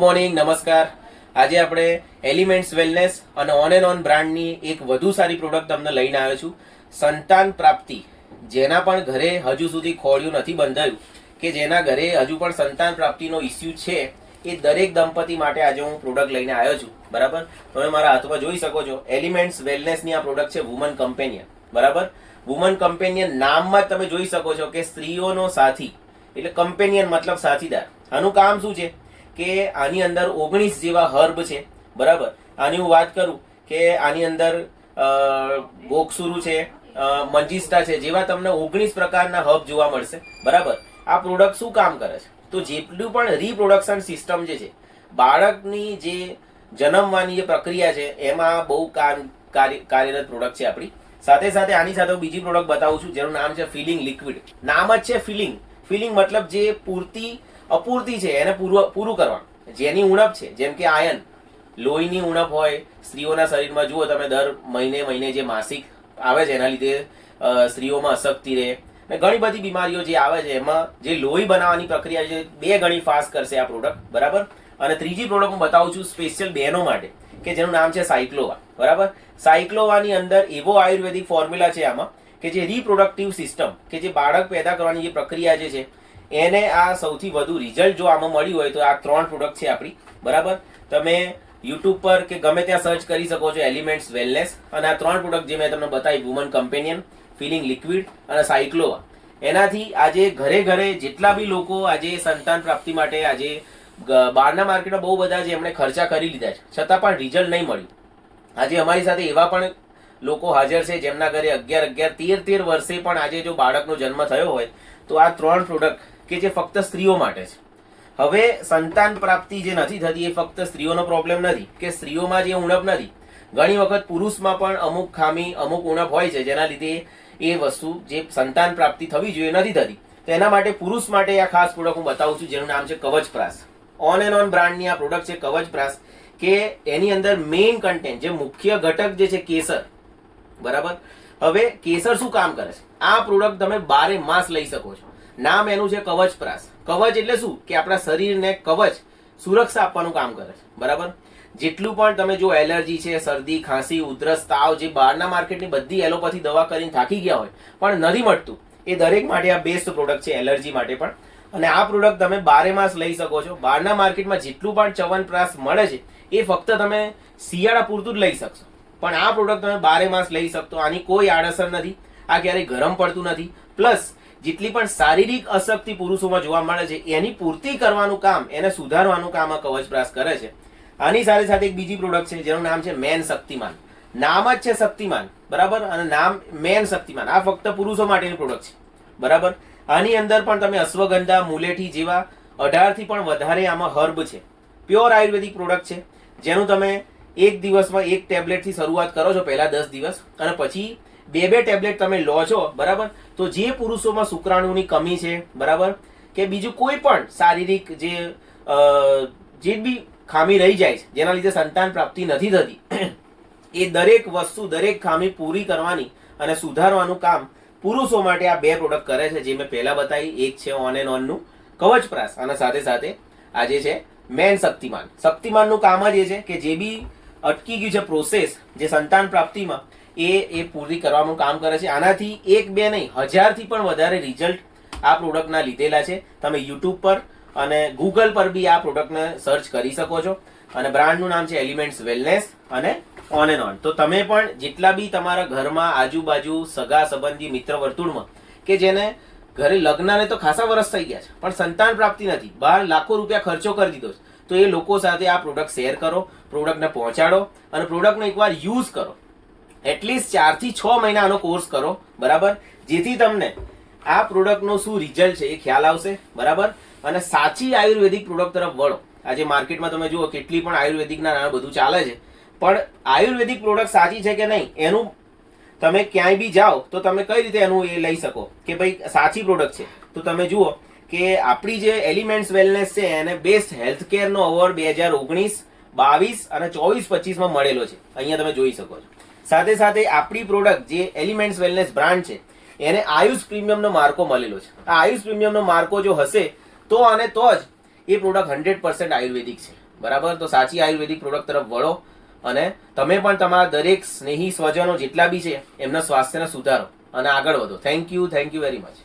Morning, નમસ્કાર. આજે આપણે એલિમેન્ટ્સ વેલનેસ અને ઓન એન્ડ ઓન બ્રાન્ડની એક વધુ સારી પ્રોડક્ટ તમને લઈને આવ્યો છું. સંતાન પ્રાપ્તિ, જેના પણ ઘરે હજુ સુધી ખોળિયું નથી બંધાયું કે જેના ઘરે હજુ પણ સંતાન પ્રાપ્તિનો ઇસ્યુ છે, એ દરેક દંપતી માટે આજે હું પ્રોડક્ટ લઈને આવ્યો છું. બરાબર, તમે મારા હાથમાં જોઈ શકો છો. એલિમેન્ટ્સ વેલનેસની આ પ્રોડક્ટ છે વુમન કમ્પેનિયન. બરાબર, વુમન કમ્પેનિયન નામમાં જ તમે જોઈ શકો છો કે સ્ત્રીઓનો સાથી, એટલે કમ્પેનિયન મતલબ સાથીદાર. આનું કામ શું છે કે આની અંદર 19 જેવા હર્બ છે. બરાબર, આની હું વાત કરું કે આની અંદર ગોકસુરુ છે, મંજીસ્ટા છે, જેવા તમને 19 પ્રકારના હર્બ જોવા મળશે. બરાબર, આ પ્રોડક્ટ શું કામ કરે છે? તો જેટલું પણ રીપ્રોડક્શન સિસ્ટમ જે છે, બાળકની જે જન્મવાની જે પ્રક્રિયા છે, એમાં બહુ કાર્યરત પ્રોડક્ટ છે આપણી. સાથે સાથે આની સાથે હું બીજી પ્રોડક્ટ બતાવું છું જેનું નામ છે ફિલિંગ લિક્વિડ. નામ જ છે ફિલિંગ. ફિલિંગ મતલબ જે પૂરતી અપૂરતી છે એને પૂરું કરવાનું. જેની ઉણપ છે, જેમ કે આયન, લોહીની ઉણપ હોય સ્ત્રીઓના શરીરમાં. જુઓ તમે, દર મહિને જે માસિક આવે છે એના લીધે સ્ત્રીઓમાં અશક્તિ રહે ને ઘણી બધી બીમારીઓ જે આવે છે, એમાં જે લોહી બનાવવાની પ્રક્રિયા છે 2 ગણી ફાસ્ટ કરશે આ પ્રોડક્ટ. બરાબર, અને ત્રીજી પ્રોડક્ટ હું બતાવું છું સ્પેશિયલ બહેનો માટે, કે જેનું નામ છે સાયક્લોવા. બરાબર, સાયક્લોવાની અંદર એવો આયુર્વેદિક ફોર્મ્યુલા છે આમાં કે જે રિપ્રોડક્ટિવ સિસ્ટમ, કે જે બાળક પેદા કરવાની જે પ્રક્રિયા જે છે એને આ સૌથી વધુ રિઝલ્ટ જો આમાં મળ્યું હોય તો આ 3 પ્રોડક્ટ છે આપણી. બરાબર, તમે યુટ્યુબ પર કે ગમે ત્યાં સર્ચ કરી શકો છો એલિમેન્ટ્સ વેલનેસ, અને આ 3 પ્રોડક્ટ જે મેં તમને બતાવી, વુમન કમ્પેનિયન, ફિલિંગ લિક્વિડ અને સાયક્લોવા, એનાથી આજે ઘરે ઘરે જેટલા બી લોકો આજે સંતાન પ્રાપ્તિ માટે આજે બહારના માર્કેટમાં બહુ બધા છે એમણે ખર્ચા કરી લીધા છે, છતાં પણ રિઝલ્ટ નહીં મળ્યું. આજે અમારી સાથે એવા પણ લોકો હાજર છે જેમના ઘરે 11, 13 વર્ષે પણ આજે જો બાળકનો જન્મ થયો હોય તો આ 3 પ્રોડક્ટ કે જે ફક્ત સ્ત્રીઓ માટે છે. હવે સંતાન પ્રાપ્તિ જે નથી થતી એ ફક્ત સ્ત્રીઓનો પ્રોબ્લેમ નથી, કે સ્ત્રીઓમાં જે ઉણપ નથી, ઘણી વખત પુરુષમાં પણ અમુક ખામી, અમુક ઉણપ હોય છે જેના લીધે એ વસ્તુ જે સંતાન પ્રાપ્તિ થવી જોઈએ નથી થતી. તો એના માટે પુરુષ માટે આ ખાસ પ્રોડક્ટ હું બતાવું છું જેનું નામ છે કવચપ્રાસ. ઓન એન્ડ ઓન બ્રાન્ડની આ પ્રોડક્ટ છે કવચપ્રાસ, કે એની અંદર મેઇન કન્ટેન્ટ જે મુખ્ય ઘટક જે છે કેસર. બરાબર, હવે કેસર શું કામ કરે છે? આ પ્રોડક્ટ તમે 12 માસ લઈ શકો છો. નામ એનું છે કવચપ્રાસ. કવચ એટલે શું? કે આપણા શરીરને કવચ, સુરક્ષા આપવાનું કામ કરે છે. બરાબર, જેટલું પણ તમે જો એલર્જી છે, શરદી, ખાંસી, ઉધરસ, તાવ, જે બહારના માર્કેટની બધી એલોપેથી દવા કરીને થાકી ગયા હોય પણ નથી મળતું, એ દરેક માટે આ બેસ્ટ પ્રોડક્ટ છે, એલર્જી માટે પણ. અને આ પ્રોડક્ટ તમે 12 માસ લઈ શકો છો. બહારના માર્કેટમાં જેટલું પણ ચ્યવનપ્રાશ મળે છે એ ફક્ત તમે શિયાળા પૂરતું જ લઈ શકશો, પણ આ પ્રોડક્ટ તમે 12 માસ લઈ શકતો. આની કોઈ આડઅસર નથી, આ ક્યારેય ગરમ પડતું નથી. પ્લસ જેટલી પણ શારીરિક અશક્તિ પુરુષોમાં જોવા મળે છે એની પૂર્તિ કરવાનું કામ, એને સુધારવાનું કામ આ કવચપ્રાસ કરે છે. આની સાથે સાથે એક બીજી પ્રોડક્ટ છે જેનું નામ છે મેન શક્તિમાન. નામ જ છે શક્તિમાન. બરાબર, અને નામ મેન શક્તિમાન. આ ફક્ત પુરુષો માટેની પ્રોડક્ટ છે. બરાબર, આની અંદર પણ તમે અશ્વગંધા, મુલેઠી જેવા 18 થી પણ વધારે આમાં હર્બ છે. પ્યોર આયુર્વેદિક પ્રોડક્ટ છે, જેનું તમે એક દિવસમાં 1 ટેબ્લેટ થી શરૂઆત કરો છો પહેલા 10 દિવસ, અને પછી 2 ટેબ્લેટ તમે લો છો. બરાબર, તો જે પુરુષોમાં શુક્રાણુની કમી છે, બરાબર, કે બીજું કોઈ પણ શારીરિક જે બી ખામી રહી જાય છે જેના લીધે સંતાન પ્રાપ્તિ નથી થતી, એ દરેક વસ્તુ, દરેક ખામી પૂરી કરવાની અને સુધારવાનું કામ પુરુષો માટે આ 2 પ્રોડક્ટ કરે છે, જે મેં પહેલા બતાવી. એક છે ઓન એન્ડ ઓન નું કવચપ્રાસ, અને સાથે સાથે આજે છે મેન શક્તિમાન. શક્તિમાનનું કામ જ એ છે કે જે બી અટકી ગયું છે પ્રોસેસ જે સંતાન પ્રાપ્તિમાં, એ પૂરી કરવાનું કામ કરે છે. આનાથી 1, 2 નહીં, 1000 થી પણ વધારે રિઝલ્ટ આ પ્રોડક્ટના લીધેલા છે. તમે યુટ્યુબ પર અને ગૂગલ પર બી આ પ્રોડક્ટને સર્ચ કરી શકો છો. અને બ્રાન્ડનું નામ છે એલિમેન્ટ્સ વેલનેસ અને ઓન એન્ડ ઓન. તો તમે પણ જેટલા બી તમારા ઘરમાં આજુબાજુ સગા સંબંધી મિત્ર વર્તુળમાં કે જેને ઘરે લગ્નને તો ખાસા વર્ષ થઈ ગયા છે પણ સંતાન પ્રાપ્તિ નથી, બહાર લાખો રૂપિયા ખર્ચો કરી દીધો છે, તો એ લોકો સાથે આ પ્રોડક્ટ શેર કરો, પ્રોડક્ટને પહોંચાડો અને પ્રોડક્ટનો એકવાર યુઝ કરો. એટલીસ્ટ 4 થી 6 મહિના આનો કોર્સ કરો. બરાબર, જેથી તમને આ પ્રોડક્ટનો શું રિઝલ્ટ છે એ ખ્યાલ આવશે. બરાબર, અને સાચી આયુર્વેદિક પ્રોડક્ટ તરફ વળો. આજે માર્કેટમાં તમે જુઓ કેટલી પણ આયુર્વેદિકના બધું ચાલે છે, પણ આયુર્વેદિક પ્રોડક્ટ સાચી છે કે નહીં એનું તમે ક્યાંય બી જાઓ તો તમે કઈ રીતે એનું એ લઈ શકો કે ભાઈ સાચી પ્રોડક્ટ છે? તો તમે જુઓ કે આપણી જે એલિમેન્ટ્સ વેલનેસ છે એને બેસ્ટ હેલ્થ કેરનો અવોર્ડ 2019, 22 અને 24-25માં મળેલો છે. અહીંયા તમે જોઈ શકો છો. સાથે સાથે આપણી પ્રોડક્ટ જે એલિમેન્ટ્સ વેલનેસ બ્રાન્ડ છે એને આયુષ પ્રીમિયમનો માર્કો મળેલો છે. આ આયુષ પ્રીમિયમનો માર્કો જો હશે તો અને તો જ એ પ્રોડક્ટ 100% આયુર્વેદિક છે. બરાબર? તો સાચી આયુર્વેદિક પ્રોડક્ટ તરફ વળો અને તમે પણ તમારા દરેક સ્નેહી સ્વજનો જેટલા બી છે એમના સ્વાસ્થ્યને સુધારો અને આગળ વધો. Thank you very much.